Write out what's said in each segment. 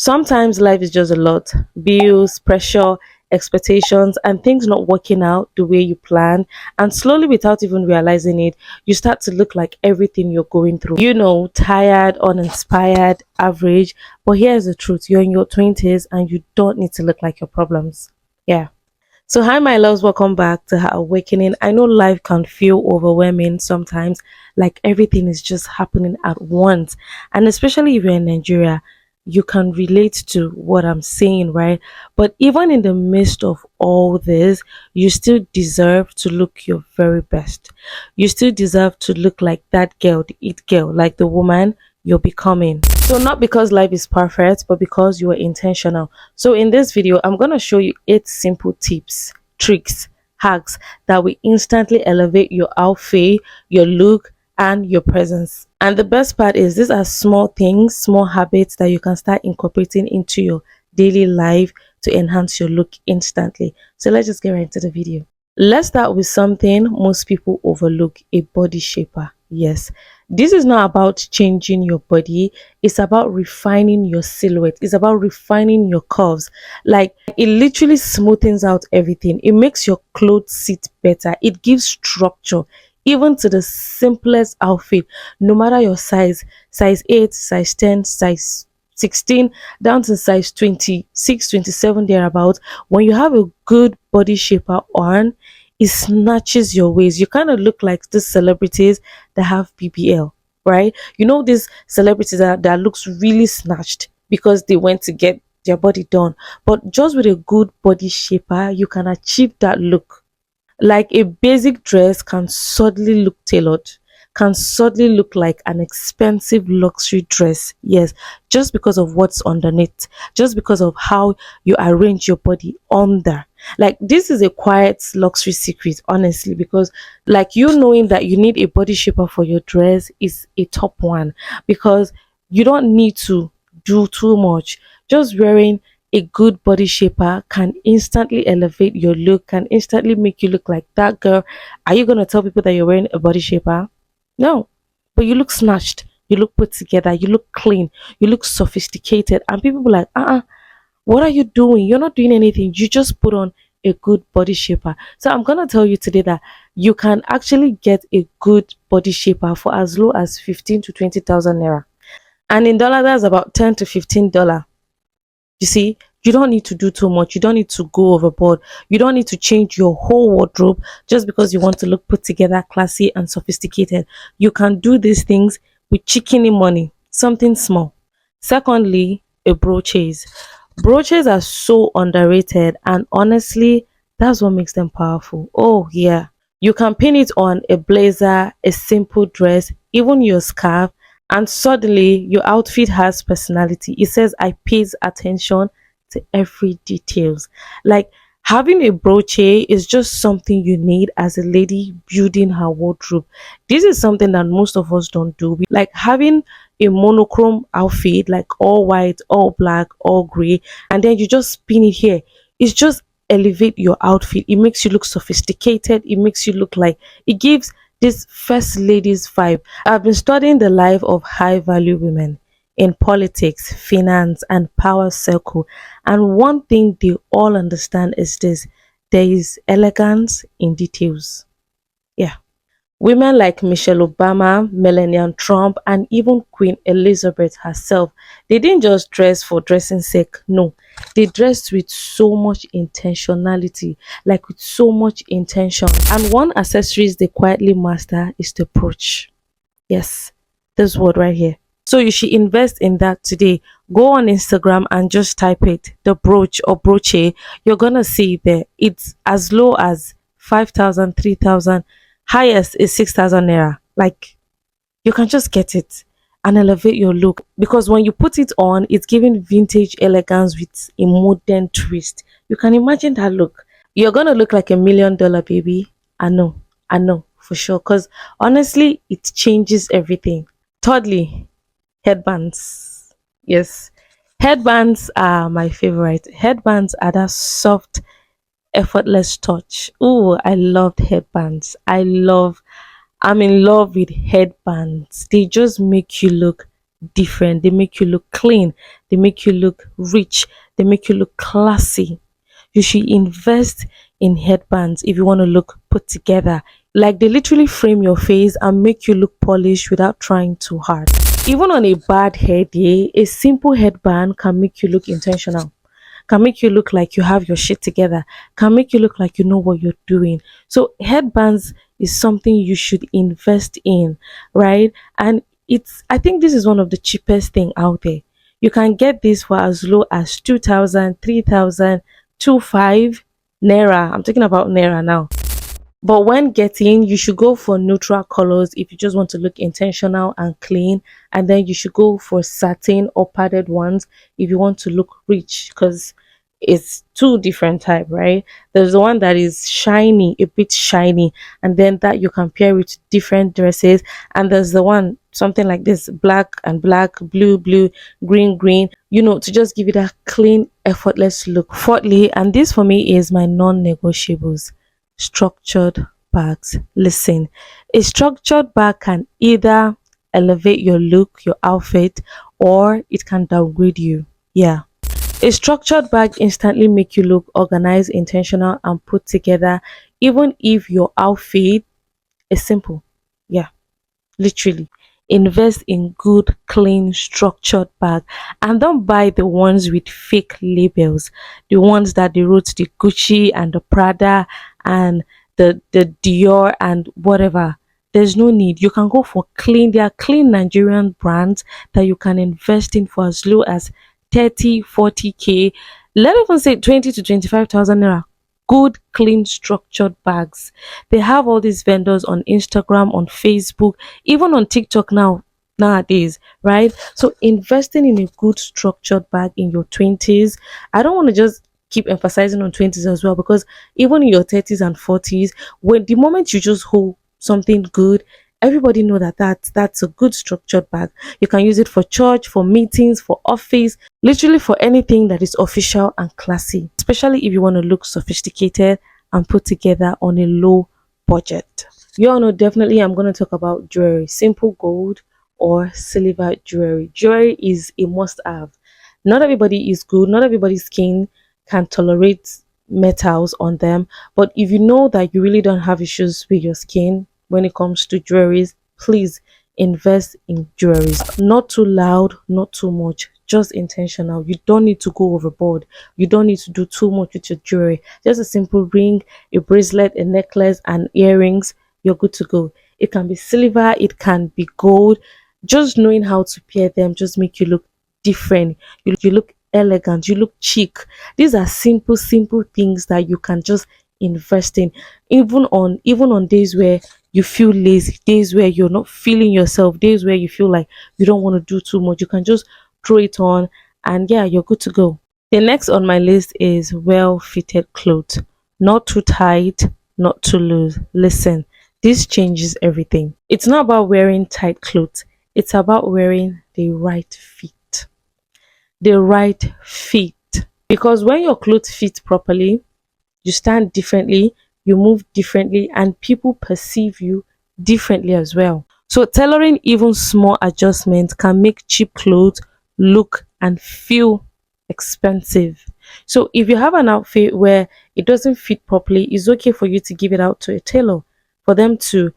Sometimes life is just a lot: bills, pressure, expectations, and things not working out the way you planned. And slowly, without even realizing it, you start to look like everything you're going through. Tired, uninspired, average. But here's the truth: you're in your 20s and you don't need to look like your problems. Yeah. So, hi, my loves, welcome back to Her Awakening. I know life can feel overwhelming sometimes, like everything is just happening at once. And especially if you're in Nigeria, you can relate to what I'm saying, right? But even in the midst of all this, you still deserve to look your very best. You still deserve to look like that girl, the it girl, like the woman you're becoming. So, not because life is perfect, but because you are intentional. So in this video, I'm going to show you 8 simple tips, tricks, hacks that will instantly elevate your outfit, your look, and your presence. And the best part is these are small things, small habits that you can start incorporating into your daily life to enhance your look instantly. So let's just get right into the video. Let's start with something most people overlook: a body shaper. Yes, this is not about changing your body, it's about refining your silhouette, it's about refining your curves. Like, it literally smoothens out everything, it makes your clothes sit better, it gives structure even to the simplest outfit, no matter your size 8, size 10, size 16, down to size 26, 27 thereabouts. When you have a good body shaper on, it snatches your waist. You kind of look like these celebrities that have BBL, right? These celebrities that looks really snatched because they went to get their body done. But just with a good body shaper, you can achieve that look. Like, a basic dress can suddenly look tailored, can suddenly look like an expensive luxury dress. Yes, just because of what's underneath, just because of how you arrange your body under. Like, this is a quiet luxury secret, honestly, because like, knowing that you need a body shaper for your dress is a top one, because you don't need to do too much. Just wearing a good body shaper can instantly elevate your look, can instantly make you look like that girl. Are you going to tell people that you're wearing a body shaper? No. But you look snatched, you look put together, you look clean, you look sophisticated, and people be like, what are you doing? You're not doing anything. You just put on a good body shaper. So I'm going to tell you today that you can actually get a good body shaper for as low as 15 to 20,000 naira. And in dollar, that's about 10 to $15. You see, you don't need to do too much. You don't need to go overboard. You don't need to change your whole wardrobe just because you want to look put together, classy, and sophisticated. You can do these things with chickeny money, something small. Secondly, a brooches. Brooches are so underrated, and honestly, that's what makes them powerful. Oh, yeah. You can pin it on a blazer, a simple dress, even your scarf, and suddenly your outfit has personality. It says, I pays attention to every details. Like, having a brooch is just something you need as a lady building her wardrobe. This is something that most of us don't do. Like, having a monochrome outfit, like all white, all black, all gray, and then you just pin it here. It's just elevate your outfit. It makes you look sophisticated. It makes you look like, it gives this first ladies vibe. I've been studying the life of high value women in politics, finance, and power circle. And one thing they all understand is this: there is elegance in details. Yeah. Women like Michelle Obama, Melania Trump, and even Queen Elizabeth herself, they didn't just dress for dressing sake. No, they dressed with so much intentionality, like with so much intention. And one accessories they quietly master is the brooch. Yes, this word right here. So you should invest in that today. Go on Instagram and just type it, the brooch or brooche. You're gonna see it there. It's as low as 5,000, 3,000. Highest is 6,000 naira. Like, you can just get it and elevate your look, because when you put it on, it's giving vintage elegance with a modern twist. You can imagine that look. You're gonna look like $1 million baby. I know for sure, because honestly, it changes everything. Thirdly, headbands. Yes, headbands are my favorite. Headbands are that soft, effortless touch. Oh, I loved headbands. I'm in love with headbands. They just make you look different. They make you look clean. They make you look rich. They make you look classy. You should invest in headbands if you want to look put together. Like they literally frame your face and make you look polished without trying too hard. Even on a bad hair day, a simple headband can make you look intentional, can make you look like you have your shit together, can make you look like you know what you're doing. So headbands is something you should invest in, right? And I think this is one of the cheapest thing out there. You can get this for as low as 2,000, 3,000, 2,500 naira. I'm talking about naira now. But when getting, you should go for neutral colors if you just want to look intentional and clean. And then you should go for satin or padded ones if you want to look rich, because it's two different type, right? There's the one that is shiny, a bit shiny, and then that you can pair with different dresses. And there's the one something like this, black and black, blue, blue, green, green, to just give it a clean, effortless look. Fourthly, and this for me is my non-negotiables, structured bags. Listen, a structured bag can either elevate your look, your outfit, or it can downgrade you. Yeah. A structured bag instantly make you look organized, intentional, and put together, even if your outfit is simple. Yeah, literally. Invest in good, clean, structured bag, and don't buy the ones with fake labels. The ones that they wrote the Gucci and the Prada and the Dior and whatever. There's no need. You can go for clean. There are clean Nigerian brands that you can invest in for as low as 30, 40K. Let me even say 20 to 25,000 naira. Good, clean, structured bags. They have all these vendors on Instagram, on Facebook, even on TikTok nowadays, right? So investing in a good structured bag in your 20s, I don't want to just keep emphasizing on 20s as well, because even in your 30s and 40s, when the moment you just hold something good, everybody know that that's a good structured bag. You can use it for church, for meetings, for office, literally for anything that is official and classy, especially if you want to look sophisticated and put together on a low budget. You all know, definitely I'm going to talk about jewelry, simple gold or silver jewelry. Jewelry is a must have. Not everybody is good, not everybody's skin can tolerate metals on them, but if you know that you really don't have issues with your skin when it comes to jewelries, please invest in jewelries. Not too loud, not too much, just intentional. You don't need to go overboard. You don't need to do too much with your jewelry. Just a simple ring, a bracelet, a necklace, and earrings. You're good to go. It can be silver, it can be gold. Just knowing how to pair them just make you look different. You look elegant, you look chic. These are simple, simple things that you can just invest in, even on days where you feel lazy, days where you're not feeling yourself, days where you feel like you don't want to do too much. You can just throw it on, and yeah, you're good to go. The next on my list is well fitted clothes. Not too tight, not too loose. Listen, this changes everything. It's not about wearing tight clothes, it's about wearing the right fit. The right fit. Because when your clothes fit properly, you stand differently, you move differently, and people perceive you differently as well. So tailoring even small adjustments can make cheap clothes look and feel expensive. So if you have an outfit where it doesn't fit properly, it's okay for you to give it out to a tailor for them to,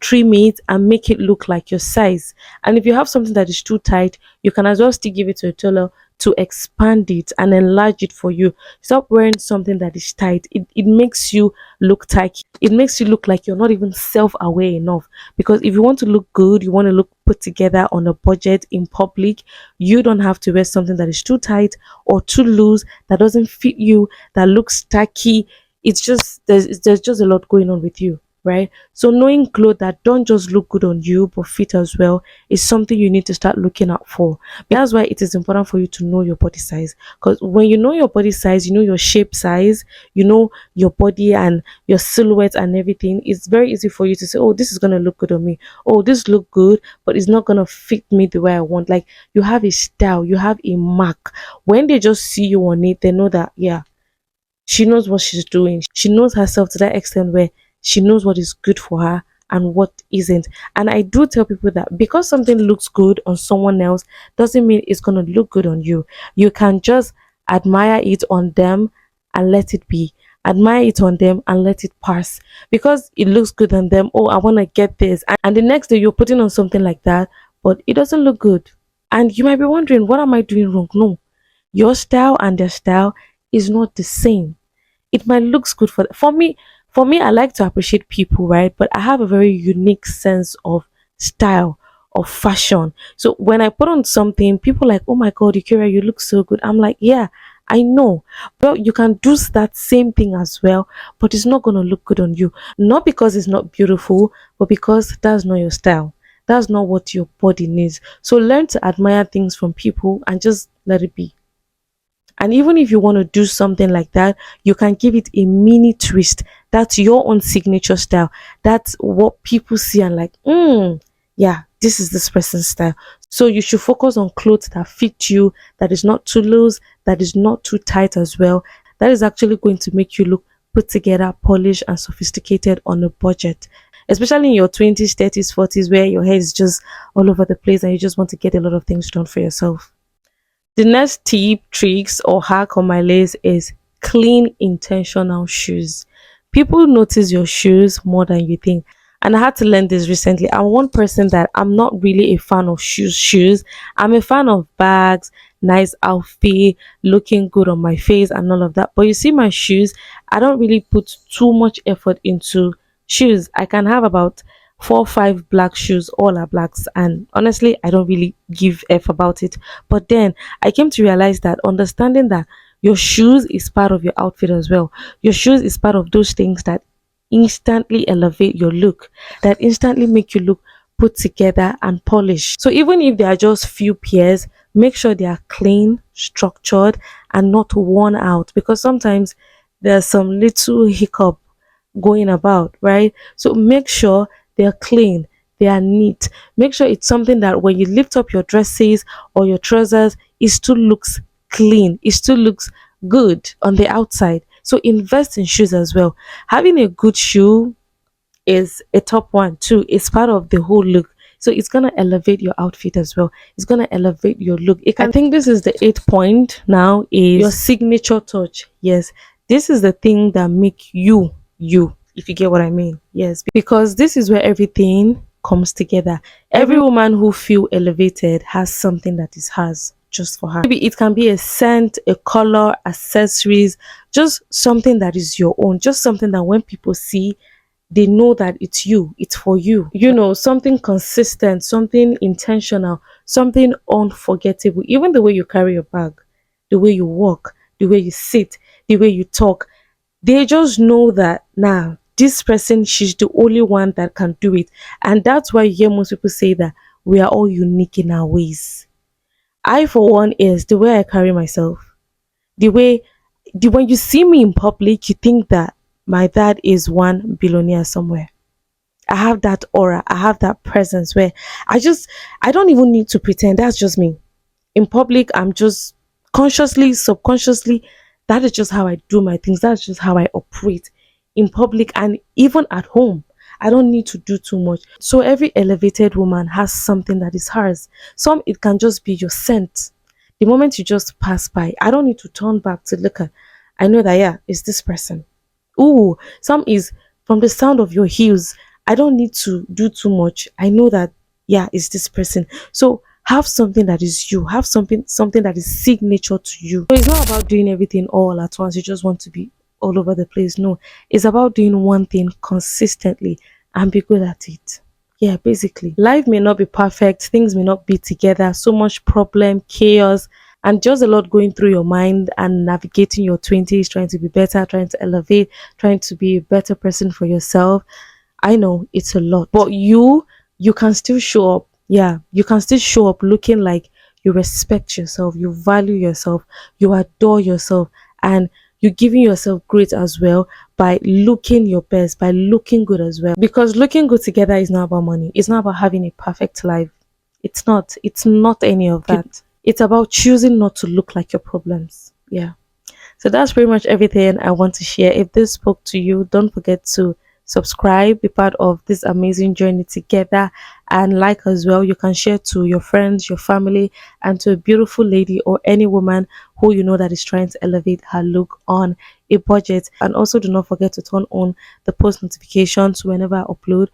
trim it and make it look like your size. And if you have something that is too tight, you can as well still give it to a tailor to expand it and enlarge it for you. Stop wearing something that is tight. It makes you look tight. It makes you look like you're not even self-aware enough. Because if you want to look good, you want to look put together on a budget in public, you don't have to wear something that is too tight or too loose, that doesn't fit you, that looks tacky. It's just there's just a lot going on with you, right? So knowing clothes that don't just look good on you but fit as well is something you need to start looking out for. That's why it is important for you to know your body size, because when you know your body size, you know your shape size, you know your body and your silhouette and everything, it's very easy for you to say, oh, this is going to look good on me, oh, this look good, but it's not going to fit me the way I want. Like, you have a style, you have a mark. When they just see you on it, they know that, yeah, she knows what she's doing. She knows herself to that extent where she knows what is good for her and what isn't. And I do tell people that because something looks good on someone else doesn't mean it's going to look good on you. You can just admire it on them and let it be. Admire it on them and let it pass because it looks good on them. Oh, I want to get this. And the next day you're putting on something like that, but it doesn't look good. And you might be wondering, what am I doing wrong? No, your style and their style is not the same. It might looks good for me, I like to appreciate people, right? But I have a very unique sense of style, of fashion. So when I put on something, people are like, oh my god, Ikira, you look so good. I'm like, yeah, I know. Well, you can do that same thing as well, but it's not gonna look good on you. Not because it's not beautiful, but because that's not your style. That's not what your body needs. So learn to admire things from people and just let it be. And even if you want to do something like that, you can give it a mini twist. That's your own signature style. That's what people see and like, yeah, this is this person's style. So you should focus on clothes that fit you, that is not too loose, that is not too tight as well. That is actually going to make you look put together, polished, and sophisticated on a budget. Especially in your 20s, 30s, 40s, where your hair is just all over the place and you just want to get a lot of things done for yourself. The next tip, tricks, or hack on my list is clean, intentional shoes. People notice your shoes more than you think. And I had to learn this recently. I'm one person that I'm not really a fan of shoes. I'm a fan of bags, nice outfit, looking good on my face and all of that. But you see my shoes, I don't really put too much effort into shoes. I can have about 4 or 5 black shoes, all are blacks, and honestly I don't really give f about it. But then I came to realize that understanding that your shoes is part of your outfit as well. Your shoes is part of those things that instantly elevate your look, that instantly make you look put together and polished. So even if they are just few pairs, make sure they are clean, structured, and not worn out, because sometimes there's some little hiccup going about, right? So make sure they're clean, they are neat. Make sure it's something that when you lift up your dresses or your trousers, it still looks clean, it still looks good on the outside. So invest in shoes as well. Having a good shoe is a top one too. It's part of the whole look. So it's gonna elevate your outfit as well. It's gonna elevate your look. I think this is the 8th point now, is your signature touch. Yes, this is the thing that make you you, if you get what I mean. Yes, because this is where everything comes together. Every woman who feel elevated has something that is hers, just for her. Maybe it can be a scent, a color, accessories, just something that is your own, just something that when people see, they know that it's you, it's for you. You know, something consistent, something intentional, something unforgettable. Even the way you carry your bag, the way you walk, the way you sit, the way you talk, they just know that now this person, she's the only one that can do it. And that's why you hear most people say that we are all unique in our ways. I, for one, is the way I carry myself, the way when you see me in public, you think that my dad is one billionaire somewhere. I have that aura, I have that presence where I don't even need to pretend. That's just me. In public, I'm just consciously, subconsciously, that is just how I do my things. That's just how I operate in public and even at home. I don't need to do too much. So every elevated woman has something that is hers. Some, it can just be your scent. The moment you just pass by, I don't need to turn back to look at. I know that, yeah, it's this person. Ooh, some is from the sound of your heels. I don't need to do too much. I know that, yeah, it's this person. So have something that is you. Have something that is signature to you. So it's not about doing everything all at once. You just want to be all over the place. No, it's about doing one thing consistently and be good at it. Yeah, basically. Life may not be perfect, things may not be together, so much problem, chaos, and just a lot going through your mind and navigating your 20s, trying to be better, trying to elevate, trying to be a better person for yourself. I know it's a lot, but you can still show up. Yeah, you can still show up looking like you respect yourself, you value yourself, you adore yourself, and you're giving yourself great as well by looking your best, by looking good as well. Because looking good together is not about money. It's not about having a perfect life. It's not. It's not any of that. It's about choosing not to look like your problems. Yeah. So that's pretty much everything I want to share. If this spoke to you, don't forget to subscribe, be part of this amazing journey together, and like as well. You can share to your friends, your family, and to a beautiful lady or any woman who you know that is trying to elevate her look on a budget. And also do not forget to turn on the post notifications whenever I upload.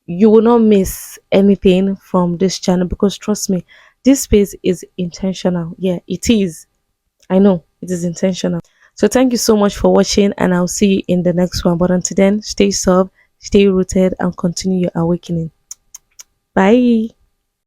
You will not miss anything from this channel, because trust me, this space is intentional. Yeah, it is. I know it is intentional. So thank you so much for watching, and I'll see you in the next one. But until then, stay soft, stay rooted, and continue your awakening. Bye.